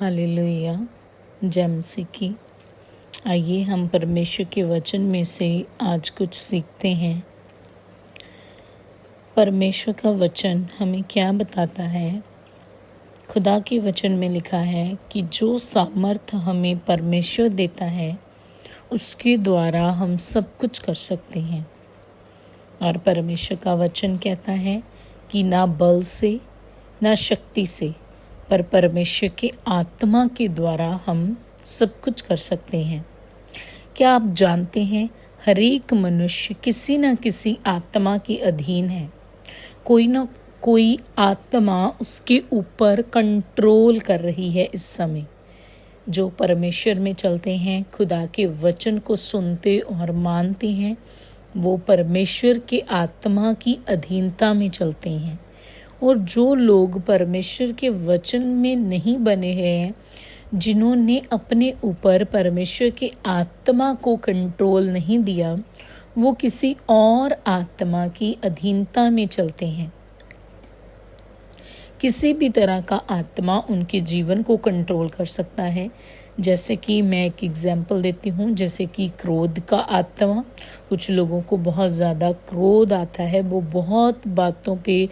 Hallelujah. जय मसीह की। आइए हम परमेश्वर के वचन में से आज कुछ सीखते हैं। परमेश्वर का वचन हमें क्या बताता है? खुदा के वचन में लिखा है कि जो सामर्थ हमें परमेश्वर देता है उसके द्वारा हम सब कुछ कर सकते हैं। और परमेश्वर का वचन कहता है कि ना बल से ना शक्ति से पर परमेश्वर के आत्मा के द्वारा हम सब कुछ कर सकते हैं। क्या आप जानते हैं हर एक मनुष्य किसी न किसी आत्मा के अधीन है। कोई ना कोई आत्मा उसके ऊपर कंट्रोल कर रही है। इस समय जो परमेश्वर में चलते हैं, खुदा के वचन को सुनते और मानते हैं, वो परमेश्वर के आत्मा की अधीनता में चलते हैं। और जो लोग परमेश्वर के वचन में नहीं बने हैं, जिन्होंने अपने ऊपर परमेश्वर के आत्मा को कंट्रोल नहीं दिया, वो किसी और आत्मा की अधीनता में चलते हैं। किसी भी तरह का आत्मा उनके जीवन को कंट्रोल कर सकता है। जैसे कि मैं एक एग्जाम्पल देती हूँ, जैसे कि क्रोध का आत्मा। कुछ लोगों को बहुत ज़्यादा क्रोध आता है, वो बहुत बातों पे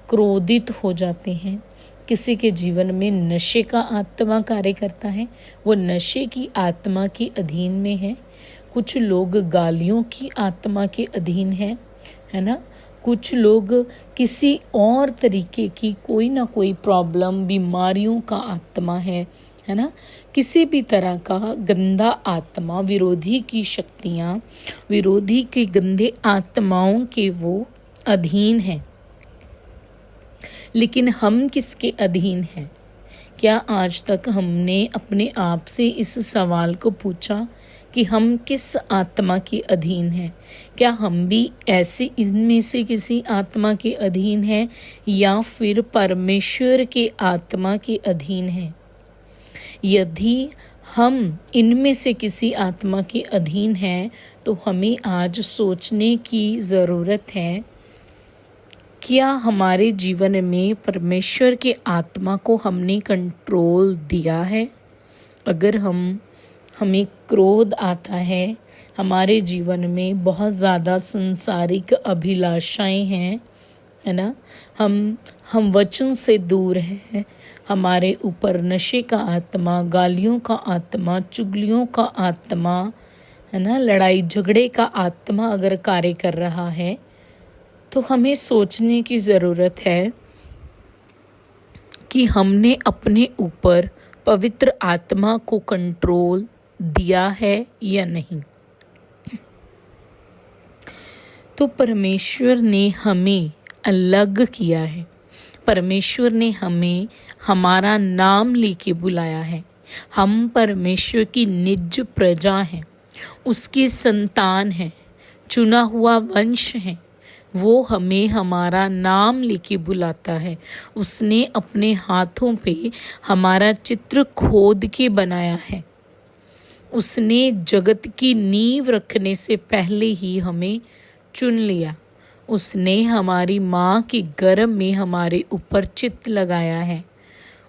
क्रोधित हो जाते हैं। किसी के जीवन में नशे का आत्मा कार्य करता है, वो नशे की आत्मा के अधीन में है। कुछ लोग गालियों की आत्मा के अधीन है ना। कुछ लोग किसी और तरीके की कोई ना कोई प्रॉब्लम, बीमारियों का आत्मा है ना। किसी भी तरह का गंदा आत्मा, विरोधी की शक्तियाँ, विरोधी के गंदे आत्माओं के वो अधीन हैं। लेकिन हम किसके अधीन हैं? क्या आज तक हमने अपने आप से इस सवाल को पूछा कि हम किस आत्मा के अधीन हैं? क्या हम भी ऐसे इनमें से किसी आत्मा के अधीन हैं या फिर परमेश्वर के आत्मा के अधीन हैं? यदि हम इनमें से किसी आत्मा के अधीन हैं तो हमें आज सोचने की ज़रूरत है, क्या हमारे जीवन में परमेश्वर के आत्मा को हमने कंट्रोल दिया है? अगर हमें क्रोध आता है, हमारे जीवन में बहुत ज़्यादा संसारिक अभिलाषाएं हैं, है ना, हम वचन से दूर हैं, हमारे ऊपर नशे का आत्मा, गालियों का आत्मा, चुगलियों का आत्मा, है ना, लड़ाई झगड़े का आत्मा अगर कार्य कर रहा है, तो हमें सोचने की ज़रूरत है कि हमने अपने ऊपर पवित्र आत्मा को कंट्रोल दिया है या नहीं। तो परमेश्वर ने हमें अलग किया है। परमेश्वर ने हमें हमारा नाम लेके बुलाया है। हम परमेश्वर की निज प्रजा हैं, उसकी संतान हैं, चुना हुआ वंश हैं। वो हमें हमारा नाम लेके बुलाता है। उसने अपने हाथों पे हमारा चित्र खोद के बनाया है। उसने जगत की नींव रखने से पहले ही हमें चुन लिया। उसने हमारी माँ के गर्भ में हमारे ऊपर चित्त लगाया है।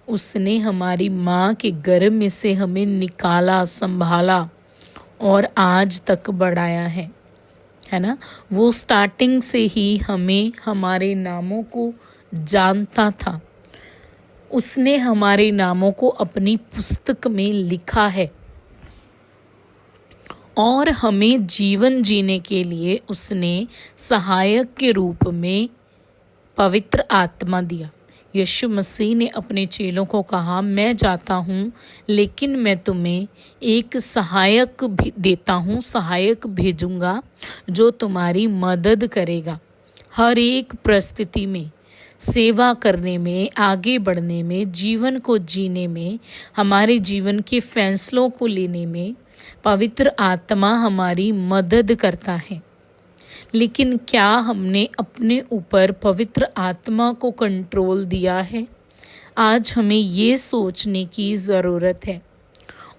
उसने हमारी माँ के गर्भ में से हमें निकाला, संभाला और आज तक बढ़ाया है ना। वो स्टार्टिंग से ही हमें हमारे नामों को जानता था। उसने हमारे नामों को अपनी पुस्तक में लिखा है और हमें जीवन जीने के लिए उसने सहायक के रूप में पवित्र आत्मा दिया। यीशु मसीह ने अपने चेलों को कहा, मैं जाता हूँ लेकिन मैं तुम्हें एक सहायक भी देता हूँ, सहायक भेजूंगा जो तुम्हारी मदद करेगा हर एक परिस्थिति में, सेवा करने में, आगे बढ़ने में, जीवन को जीने में, हमारे जीवन के फैसलों को लेने में पवित्र आत्मा हमारी मदद करता है। लेकिन क्या हमने अपने ऊपर पवित्र आत्मा को कंट्रोल दिया है? आज हमें ये सोचने की ज़रूरत है।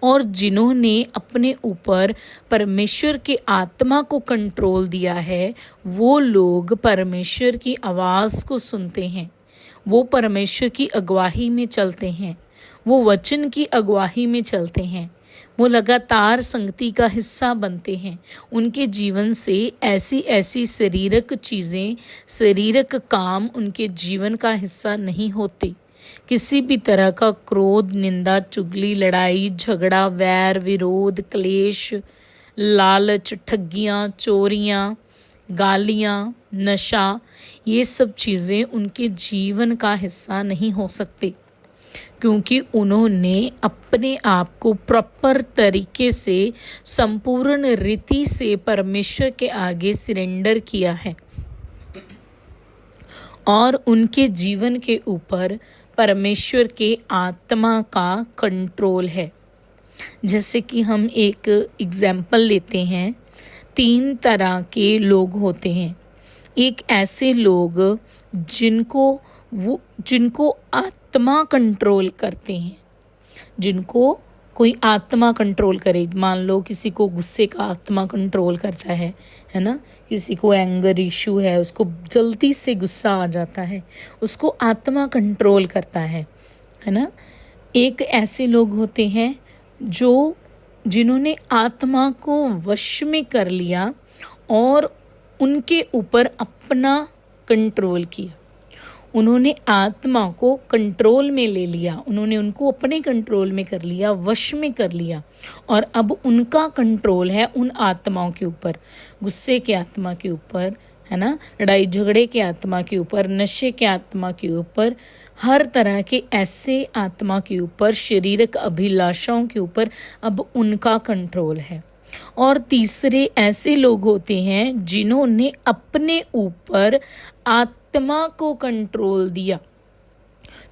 और जिन्होंने अपने ऊपर परमेश्वर की आत्मा को कंट्रोल दिया है, वो लोग परमेश्वर की आवाज़ को सुनते हैं। वो परमेश्वर की अगुवाई में चलते हैं, वो वचन की अगुवाई में चलते हैं, वो लगातार संगति का हिस्सा बनते हैं। उनके जीवन से ऐसी ऐसी शारीरिक चीज़ें, शारीरिक काम उनके जीवन का हिस्सा नहीं होते। किसी भी तरह का क्रोध, निंदा, चुगली, लड़ाई, झगड़ा, वैर, विरोध, क्लेश, लालच, ठगियाँ, चोरियाँ, गालियाँ, नशा, ये सब चीज़ें उनके जीवन का हिस्सा नहीं हो सकते, क्योंकि उन्होंने अपने आप को प्रॉपर तरीके से, संपूर्ण रीति से परमेश्वर के आगे सरेंडर किया है और उनके जीवन के ऊपर परमेश्वर के आत्मा का कंट्रोल है। जैसे कि हम एक एग्जाम्पल लेते हैं, 3 तरह के लोग होते हैं। एक ऐसे लोग जिनको आत्मा कंट्रोल करते हैं, जिनको कोई आत्मा कंट्रोल करे। मान लो किसी को गुस्से का आत्मा कंट्रोल करता है ना। किसी को एंगर इशू है, उसको जल्दी से गुस्सा आ जाता है, उसको आत्मा कंट्रोल करता है ना। एक ऐसे लोग होते हैं जिन्होंने आत्मा को वश में कर लिया और उनके ऊपर अपना कंट्रोल किया। उन्होंने आत्मा को कंट्रोल में ले लिया, उन्होंने उनको अपने कंट्रोल में कर लिया, वश में कर लिया, और अब उनका कंट्रोल है उन आत्माओं के ऊपर, गुस्से के आत्मा के ऊपर, है ना, लड़ाई झगड़े के आत्मा के ऊपर, नशे के आत्मा के ऊपर, हर तरह के ऐसे आत्मा के ऊपर, शारीरिक अभिलाषाओं के ऊपर अब उनका कंट्रोल है। और तीसरे ऐसे लोग होते हैं जिन्होंने अपने ऊपर आत्मा को कंट्रोल दिया।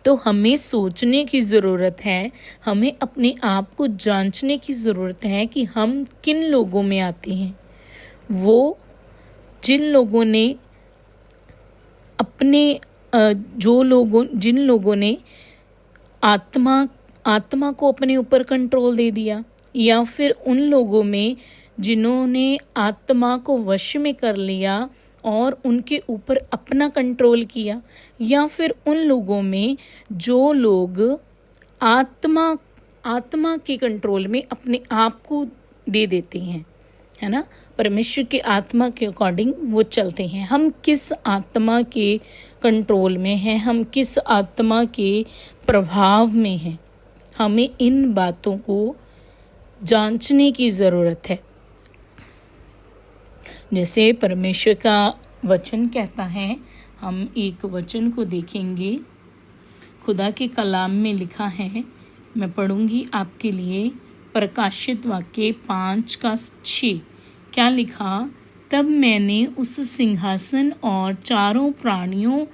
तो हमें सोचने की ज़रूरत है, हमें अपने आप को जांचने की ज़रूरत है कि हम किन लोगों में आते हैं। वो जिन लोगों ने जिन लोगों ने आत्मा को अपने ऊपर कंट्रोल दे दिया, या फिर उन लोगों में जिन्होंने आत्मा को वश में कर लिया और उनके ऊपर अपना कंट्रोल किया, या फिर उन लोगों में जो लोग आत्मा के कंट्रोल में अपने आप को दे देते हैं, है ना। परमेश्वर के आत्मा के अकॉर्डिंग वो चलते हैं। हम किस आत्मा के कंट्रोल में हैं, हम किस आत्मा के प्रभाव में हैं, हमें इन बातों को जांचने की ज़रूरत है। जैसे परमेश्वर का वचन कहता है, हम एक वचन को देखेंगे, खुदा के कलाम में लिखा है, मैं पढ़ूंगी आपके लिए, प्रकाशित वाक्य 5:6। क्या लिखा? तब मैंने उस सिंहासन और चारों प्राणियों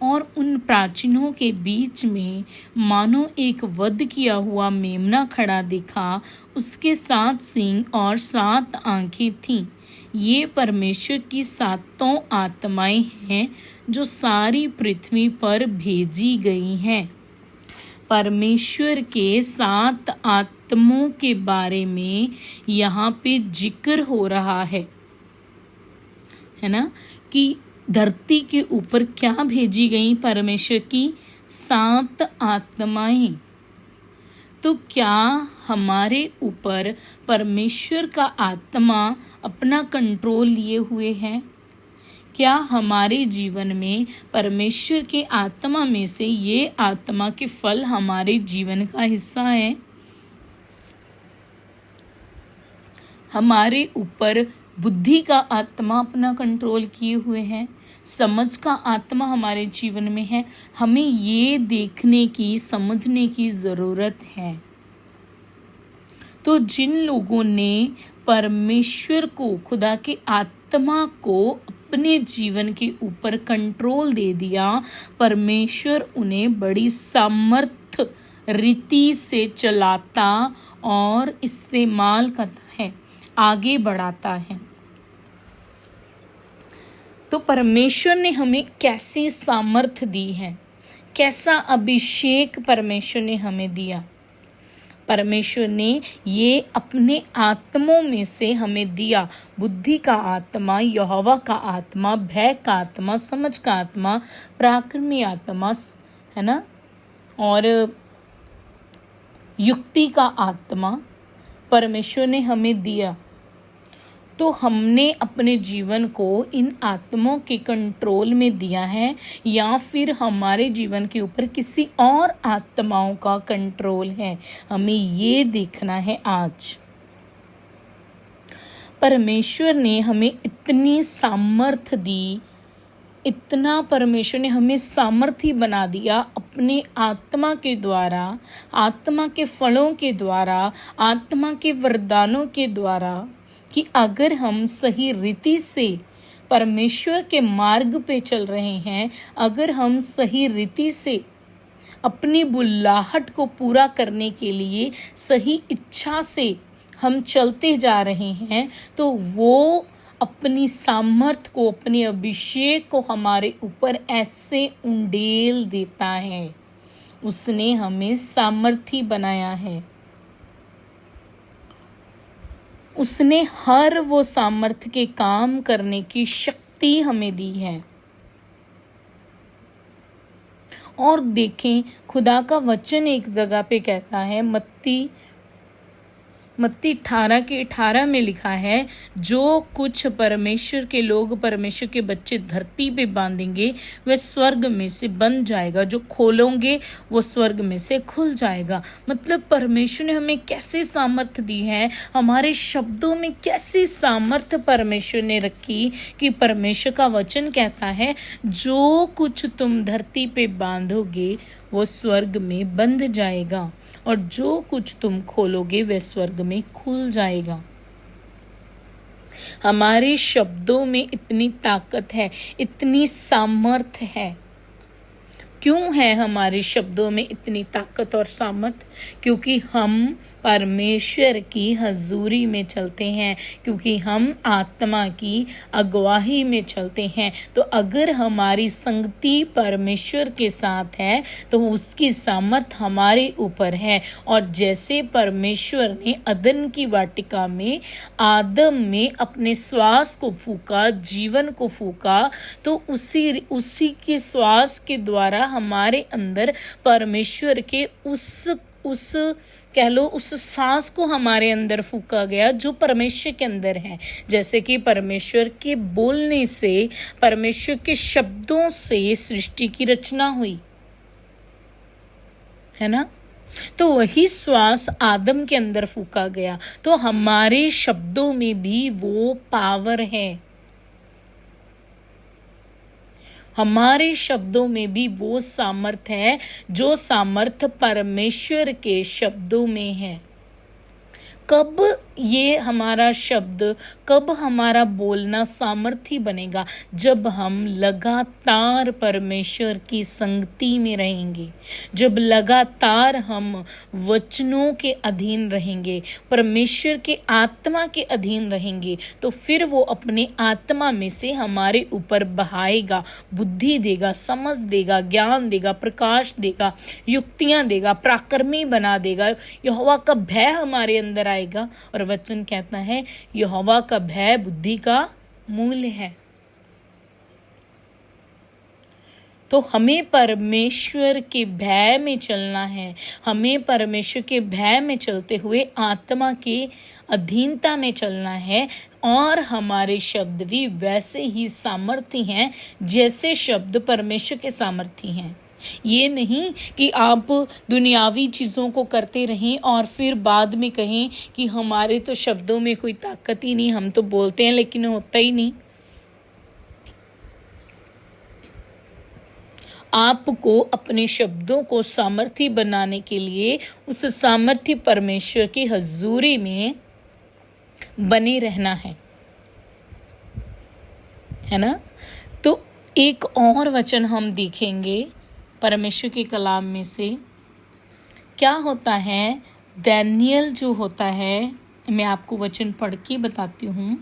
और उन प्राचीनों के बीच में मानो एक वध किया हुआ मेमना खड़ा देखा। उसके 7 सींग और 7 आंखें थीं। ये परमेश्वर की 7 आत्माएं हैं जो सारी पृथ्वी पर भेजी गई हैं। परमेश्वर के 7 आत्माओं के बारे में यहाँ पे जिक्र हो रहा है ना, कि धरती के ऊपर क्या भेजी गई परमेश्वर की 7 आत्माएं। तो क्या हमारे ऊपर परमेश्वर का आत्मा अपना कंट्रोल लिए हुए है? क्या हमारे जीवन में परमेश्वर के आत्मा में से ये आत्मा के फल हमारे जीवन का हिस्सा है? हमारे ऊपर बुद्धि का आत्मा अपना कंट्रोल किए हुए हैं, समझ का आत्मा हमारे जीवन में है। हमें ये देखने की, समझने की ज़रूरत है। तो जिन लोगों ने परमेश्वर को, खुदा के आत्मा को अपने जीवन के ऊपर कंट्रोल दे दिया, परमेश्वर उन्हें बड़ी सामर्थ रीति से चलाता और इस्तेमाल करता है, आगे बढ़ाता है। तो परमेश्वर ने हमें कैसी सामर्थ दी है, कैसा अभिषेक परमेश्वर ने हमें दिया। परमेश्वर ने ये अपने आत्माओं में से हमें दिया। बुद्धि का आत्मा, यहोवा का आत्मा, भय का आत्मा, समझ का आत्मा, पराक्रमी आत्मा, है ना, और युक्ति का आत्मा परमेश्वर ने हमें दिया, तो हमने अपने जीवन को इन आत्माओं के कंट्रोल में दिया है या फिर हमारे जीवन के ऊपर किसी और आत्माओं का कंट्रोल है, हमें ये देखना है। आज परमेश्वर ने हमें इतनी सामर्थ्य दी, इतना परमेश्वर ने हमें सामर्थ्य बना दिया अपने आत्मा के द्वारा, आत्मा के फलों के द्वारा, आत्मा के वरदानों के द्वारा, कि अगर हम सही रीति से परमेश्वर के मार्ग पे चल रहे हैं, अगर हम सही रीति से अपनी बुलाहट को पूरा करने के लिए सही इच्छा से हम चलते जा रहे हैं, तो वो अपनी सामर्थ को, अपने अभिषेक को हमारे ऊपर ऐसे उंडेल देता है। उसने हमें सामर्थी बनाया है, उसने हर वो सामर्थ्य के काम करने की शक्ति हमें दी है। और देखें, खुदा का वचन एक जगह पे कहता है, मत्ती 18:18 में लिखा है, जो कुछ परमेश्वर के लोग, परमेश्वर के बच्चे धरती पे बांधेंगे वह स्वर्ग में से बंध जाएगा, जो खोलोगे वो स्वर्ग में से खुल जाएगा। मतलब परमेश्वर ने हमें कैसी सामर्थ्य दी है, हमारे शब्दों में कैसी सामर्थ्य परमेश्वर ने रखी, कि परमेश्वर का वचन कहता है, जो कुछ तुम धरती पे बांधोगे वो स्वर्ग में बंध जाएगा, और जो कुछ तुम खोलोगे वह स्वर्ग में खुल जाएगा। हमारे शब्दों में इतनी ताकत है, इतनी सामर्थ्य है। क्यों है हमारे शब्दों में इतनी ताकत और सामर्थ? क्योंकि हम परमेश्वर की हजूरी में चलते हैं, क्योंकि हम आत्मा की अगुवाही में चलते हैं। तो अगर हमारी संगति परमेश्वर के साथ है तो उसकी सामर्थ हमारे ऊपर है। और जैसे परमेश्वर ने अदन की वाटिका में आदम में अपने श्वास को फूका, जीवन को फूका, तो उसी के श्वास के द्वारा हमारे अंदर परमेश्वर के उस कह लो उस सांस को हमारे अंदर फूका गया जो परमेश्वर के अंदर है। जैसे कि परमेश्वर के बोलने से, परमेश्वर के शब्दों से सृष्टि की रचना हुई, है ना। तो वही श्वास आदम के अंदर फूका गया। तो हमारे शब्दों में भी वो पावर है, हमारे शब्दों में भी वो सामर्थ है जो सामर्थ परमेश्वर के शब्दों में है। कब ये हमारा शब्द, कब हमारा बोलना सामर्थी बनेगा? जब हम लगातार परमेश्वर की संगति में रहेंगे, जब लगातार हम वचनों के अधीन रहेंगे, परमेश्वर के आत्मा के अधीन रहेंगे, तो फिर वो अपने आत्मा में से हमारे ऊपर बहाएगा, बुद्धि देगा, समझ देगा, ज्ञान देगा, प्रकाश देगा, युक्तियां देगा, पराक्रमी बना देगा। यहोवा का भय हमारे अंदर आएगा। और वचन कहता है यहोवा का भय बुद्धि का मूल है। तो हमें परमेश्वर के भय में चलना है। हमें परमेश्वर के भय में चलते हुए आत्मा के अधीनता में चलना है। और हमारे शब्द भी वैसे ही सामर्थ्य हैं जैसे शब्द परमेश्वर के सामर्थ्य हैं। ये नहीं कि आप दुनियावी चीज़ों को करते रहें और फिर बाद में कहें कि हमारे तो शब्दों में कोई ताकत ही नहीं, हम तो बोलते हैं लेकिन होता ही नहीं। आपको अपने शब्दों को सामर्थ्य बनाने के लिए उस सामर्थ्य परमेश्वर की हजूरी में बने रहना है ना। तो एक और वचन हम देखेंगे परमेश्वर के कलाम में से। क्या होता है, दानियल जो होता है, मैं आपको वचन पढ़ के बताती हूँ।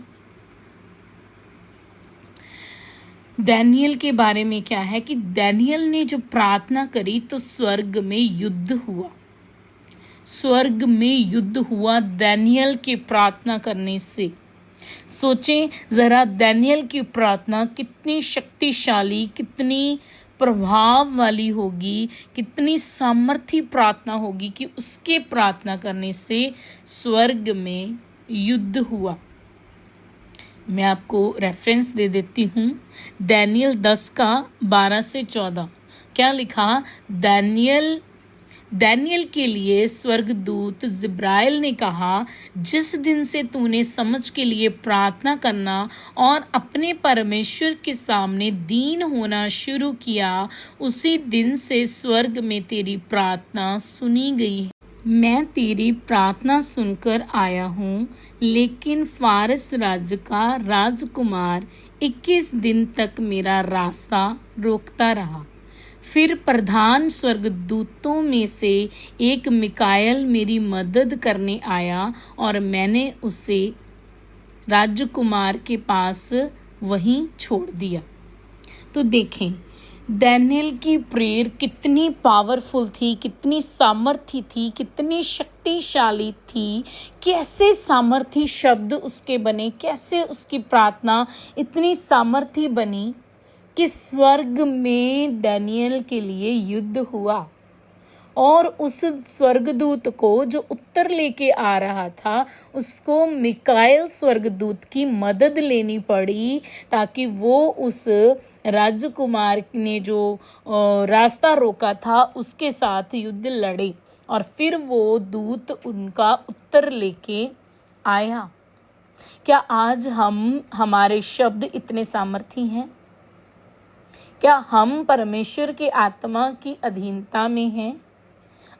दानियल के बारे में क्या है कि दानियल ने जो प्रार्थना करी तो स्वर्ग में युद्ध हुआ। स्वर्ग में युद्ध हुआ दानियल के प्रार्थना करने से। सोचें जरा, दानियल की प्रार्थना कितनी शक्तिशाली, कितनी प्रभाव वाली होगी, कितनी सामर्थी प्रार्थना होगी कि उसके प्रार्थना करने से स्वर्ग में युद्ध हुआ। मैं आपको रेफरेंस दे देती हूँ, दानियल 10 का 12 से 14। क्या लिखा? दानियल के लिए स्वर्गदूत जिब्राइल ने कहा, जिस दिन से तूने समझ के लिए प्रार्थना करना और अपने परमेश्वर के सामने दीन होना शुरू किया, उसी दिन से स्वर्ग में तेरी प्रार्थना सुनी गई है। मैं तेरी प्रार्थना सुनकर आया हूँ, लेकिन फारस राज्य का राजकुमार 21 दिन तक मेरा रास्ता रोकता रहा। फिर प्रधान स्वर्गदूतों में से एक मिकाएल मेरी मदद करने आया और मैंने उसे राजकुमार के पास वहीं छोड़ दिया। तो देखें, दानियल की प्रेयर कितनी पावरफुल थी, कितनी सामर्थी थी, कितनी शक्तिशाली थी। कैसे सामर्थी शब्द उसके बने, कैसे उसकी प्रार्थना इतनी सामर्थी बनी कि स्वर्ग में दानियल के लिए युद्ध हुआ। और उस स्वर्गदूत को जो उत्तर लेके आ रहा था, उसको मिकाएल स्वर्गदूत की मदद लेनी पड़ी ताकि वो उस राजकुमार ने जो रास्ता रोका था उसके साथ युद्ध लड़े, और फिर वो दूत उनका उत्तर लेके आया। क्या आज हमारे शब्द इतने सामर्थी हैं? क्या हम परमेश्वर के आत्मा की अधीनता में हैं?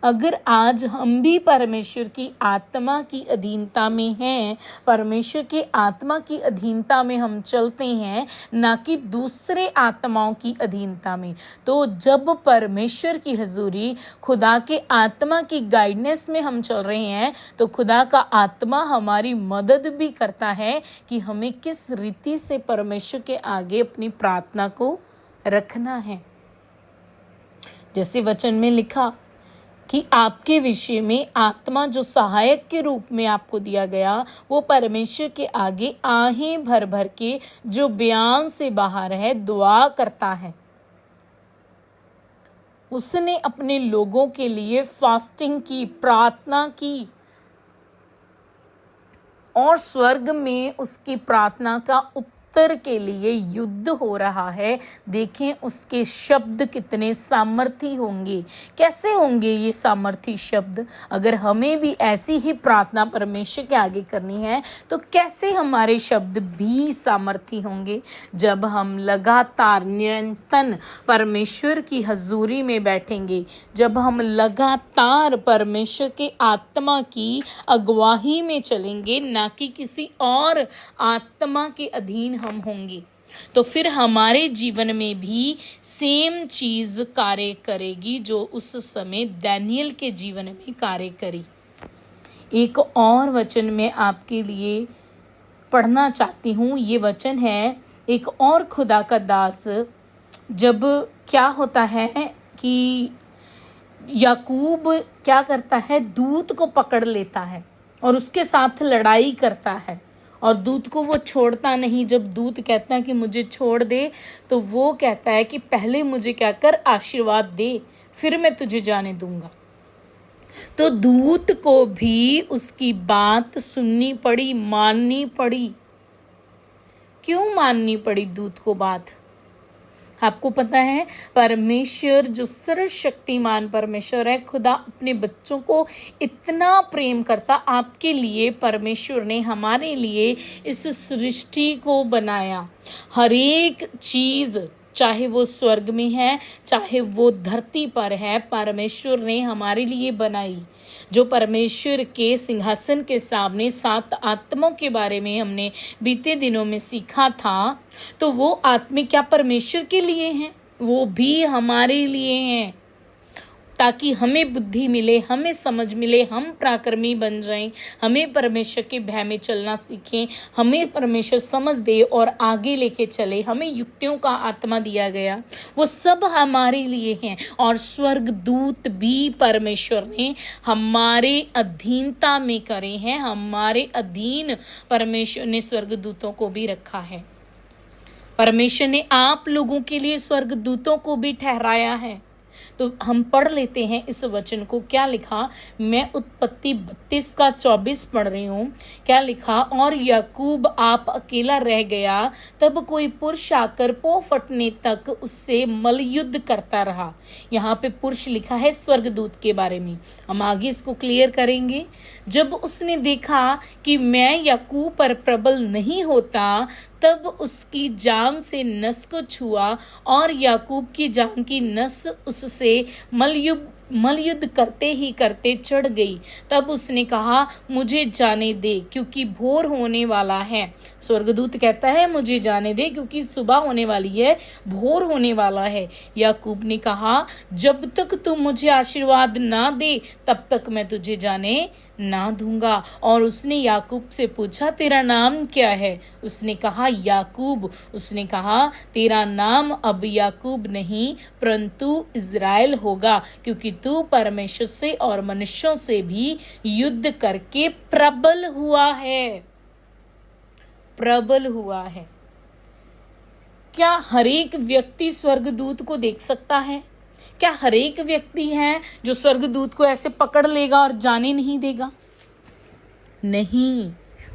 अगर आज हम भी परमेश्वर की आत्मा की अधीनता में हैं, परमेश्वर के आत्मा की अधीनता में हम चलते हैं, ना कि दूसरे आत्माओं की अधीनता में, तो जब परमेश्वर की हजूरी, खुदा के आत्मा की गाइडेंस में हम चल रहे हैं, तो खुदा का आत्मा हमारी मदद भी करता है कि हमें किस रीति से परमेश्वर के आगे अपनी प्रार्थना को रखना है। जैसे वचन में लिखा कि आपके विषय में आत्मा जो सहायक के रूप में आपको दिया गया, वो परमेश्वर के आगे आहें भर भर के जो बयान से बाहर है दुआ करता है। उसने अपने लोगों के लिए फास्टिंग की, प्रार्थना की, और स्वर्ग में उसकी प्रार्थना का उत्तर के लिए युद्ध हो रहा है। देखें उसके शब्द कितने सामर्थी होंगे, कैसे होंगे ये सामर्थी शब्द। अगर हमें भी ऐसी ही प्रार्थना परमेश्वर के आगे करनी है तो कैसे हमारे शब्द भी सामर्थी होंगे। जब हम लगातार निरंतर परमेश्वर की हजूरी में बैठेंगे, जब हम लगातार परमेश्वर के आत्मा की अगुवाही में चलेंगे, ना कि किसी और आत्मा के अधीन हम होंगे, तो फिर हमारे जीवन में भी सेम चीज कार्य करेगी जो उस समय दानियल के जीवन में कार्य करी। एक और वचन में आपके लिए पढ़ना चाहती हूँ। ये वचन है एक और खुदा का दास, जब क्या होता है कि याकूब क्या करता है, दूत को पकड़ लेता है और उसके साथ लड़ाई करता है, और दूत को वो छोड़ता नहीं। जब दूत कहता है कि मुझे छोड़ दे, तो वो कहता है कि पहले मुझे क्या कर, आशीर्वाद दे, फिर मैं तुझे जाने दूंगा। तो दूत को भी उसकी बात सुननी पड़ी, माननी पड़ी। क्यों माननी पड़ी दूत को बात? आपको पता है, परमेश्वर जो सर्वशक्तिमान परमेश्वर है, खुदा अपने बच्चों को इतना प्रेम करता। आपके लिए परमेश्वर ने हमारे लिए इस सृष्टि को बनाया। हर एक चीज, चाहे वो स्वर्ग में है, चाहे वो धरती पर है, परमेश्वर ने हमारे लिए बनाई। जो परमेश्वर के सिंहासन के सामने 7 आत्माओं के बारे में हमने बीते दिनों में सीखा था, तो वो आत्मा क्या परमेश्वर के लिए हैं? वो भी हमारे लिए हैं, ताकि हमें बुद्धि मिले, हमें समझ मिले, हम पराक्रमी बन जाएं, हमें परमेश्वर के भय में चलना सीखें, हमें परमेश्वर समझ दे और आगे लेके चले। हमें युक्तियों का आत्मा दिया गया, वो सब हमारे लिए हैं। और स्वर्गदूत भी परमेश्वर ने हमारे अधीनता में करे हैं, हमारे अधीन परमेश्वर ने स्वर्गदूतों को भी रखा है। परमेश्वर ने आप लोगों के लिए स्वर्गदूतों को भी ठहराया है। तो हम पढ़ लेते हैं इस वचन को। क्या लिखा, मैं उत्पत्ति 32 का 24 पढ़ रही हूँ। क्या लिखा, और याकूब आप अकेला रह गया, तब कोई पुरुष आकर पौ फटने तक उससे मलयुद्ध करता रहा। यहाँ पे पुरुष लिखा है स्वर्गदूत के बारे में, हम आगे इसको क्लियर करेंगे। जब उसने देखा कि मैं याकूब पर प्रबल नहीं होता, तब उसकी जांग से नस को छुआ और याकूब की जांग की नस उससे मलयुद्ध करते ही करते चढ़ गई। तब उसने कहा, मुझे जाने दे क्योंकि भोर होने वाला है। स्वर्गदूत कहता है मुझे जाने दे क्योंकि सुबह होने वाली है, भोर होने वाला है। याकूब ने कहा, जब तक तू मुझे आशीर्वाद ना दे तब तक मैं तुझे जाने ना दूंगा। और उसने याकूब से पूछा, तेरा नाम क्या है? उसने कहा, याकूब। उसने कहा, तेरा नाम अब याकूब नहीं परंतु इज़राइल होगा, क्योंकि तू परमेश्वर से और मनुष्यों से भी युद्ध करके प्रबल हुआ है। प्रबल हुआ है। क्या हर एक व्यक्ति स्वर्गदूत को देख सकता है? क्या हर एक व्यक्ति है जो स्वर्गदूत को ऐसे पकड़ लेगा और जाने नहीं देगा? नहीं,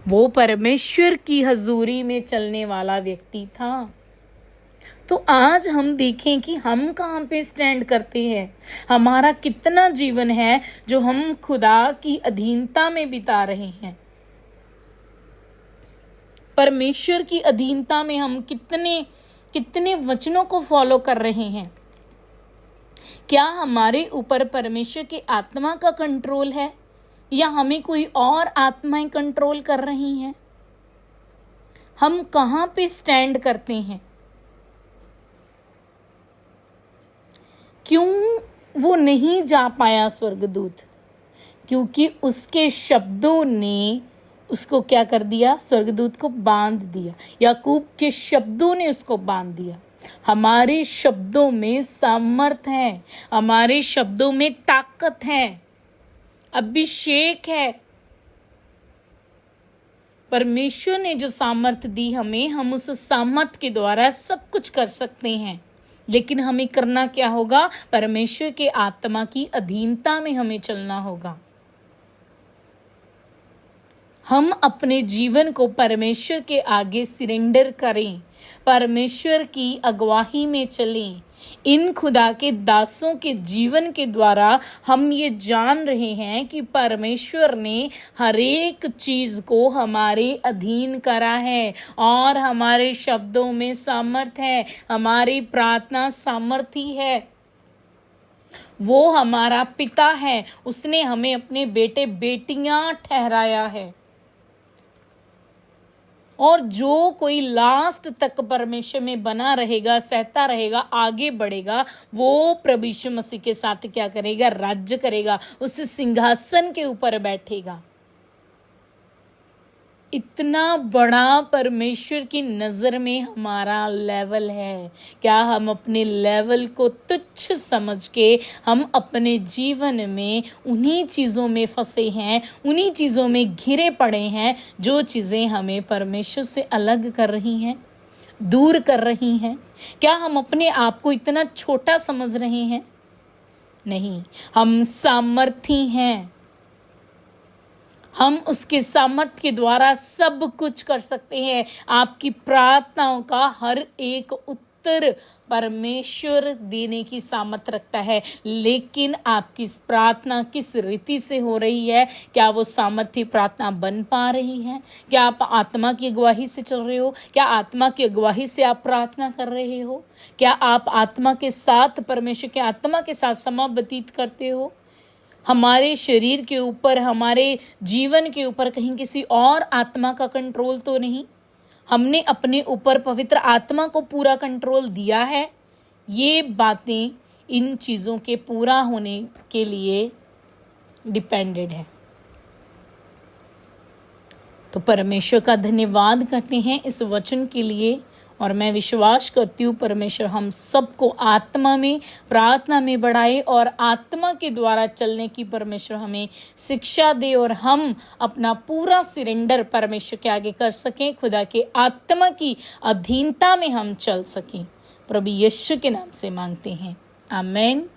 वो परमेश्वर की हजूरी में चलने वाला व्यक्ति था। तो आज हम देखें कि हम कहाँ पे स्टैंड करते हैं, हमारा कितना जीवन है जो हम खुदा की अधीनता में बिता रहे हैं। परमेश्वर की अधीनता में हम कितने वचनों को फॉलो कर रहे हैं। क्या हमारे ऊपर परमेश्वर की आत्मा का कंट्रोल है या हमें कोई और आत्माएं कंट्रोल कर रही हैं? हम कहां पे स्टैंड करते हैं? क्यों वो नहीं जा पाया स्वर्गदूत? क्योंकि उसके शब्दों ने उसको क्या कर दिया? स्वर्गदूत को बांध दिया। याकूब के शब्दों ने उसको बांध दिया। हमारे शब्दों में सामर्थ है, हमारे शब्दों में ताकत है, अभिषेक है। परमेश्वर ने जो सामर्थ दी हमें, हम उस सामर्थ के द्वारा सब कुछ कर सकते हैं। लेकिन हमें करना क्या होगा? परमेश्वर के आत्मा की अधीनता में हमें चलना होगा। हम अपने जीवन को परमेश्वर के आगे सरेंडर करें, परमेश्वर की अगुवाई में चलें। इन खुदा के दासों के जीवन के द्वारा हम ये जान रहे हैं कि परमेश्वर ने हर एक चीज को हमारे अधीन करा है और हमारे शब्दों में सामर्थ है, हमारी प्रार्थना सामर्थी है। वो हमारा पिता है, उसने हमें अपने बेटे बेटियां ठहराया है। और जो कोई लास्ट तक परमेश्वर में बना रहेगा, सहता रहेगा, आगे बढ़ेगा, वो प्रभु यीशु मसीह के साथ क्या करेगा? राज्य करेगा, उस सिंहासन के ऊपर बैठेगा। इतना बड़ा परमेश्वर की नजर में हमारा लेवल है। क्या हम अपने लेवल को तुच्छ समझ के हम अपने जीवन में उन्हीं चीज़ों में फंसे हैं, उन्हीं चीज़ों में घिरे पड़े हैं जो चीज़ें हमें परमेश्वर से अलग कर रही हैं, दूर कर रही हैं? क्या हम अपने आप को इतना छोटा समझ रहे हैं? नहीं, हम सामर्थी हैं। हम उसके सामर्थ्य के द्वारा सब कुछ कर सकते हैं। आपकी प्रार्थनाओं का हर एक उत्तर परमेश्वर देने की सामर्थ्य रखता है, लेकिन आपकी प्रार्थना किस रीति से हो रही है? क्या वो सामर्थ्य प्रार्थना बन पा रही है? क्या आप आत्मा की अगुवाई से चल रहे हो? क्या आत्मा की अगुवाई से आप प्रार्थना कर रहे हो? क्या आप आत्मा के साथ, परमेश्वर के आत्मा के साथ समय व्यतीत करते हो? हमारे शरीर के ऊपर, हमारे जीवन के ऊपर कहीं किसी और आत्मा का कंट्रोल तो नहीं? हमने अपने ऊपर पवित्र आत्मा को पूरा कंट्रोल दिया है। ये बातें इन चीज़ों के पूरा होने के लिए डिपेंडेड है। तो परमेश्वर का धन्यवाद करते हैं इस वचन के लिए और मैं विश्वास करती हूँ परमेश्वर हम सबको आत्मा में प्रार्थना में बढ़ाए और आत्मा के द्वारा चलने की परमेश्वर हमें शिक्षा दे और हम अपना पूरा सरेंडर परमेश्वर के आगे कर सकें, खुदा के आत्मा की अधीनता में हम चल सकें। प्रभु यीशु के नाम से मांगते हैं, आमीन।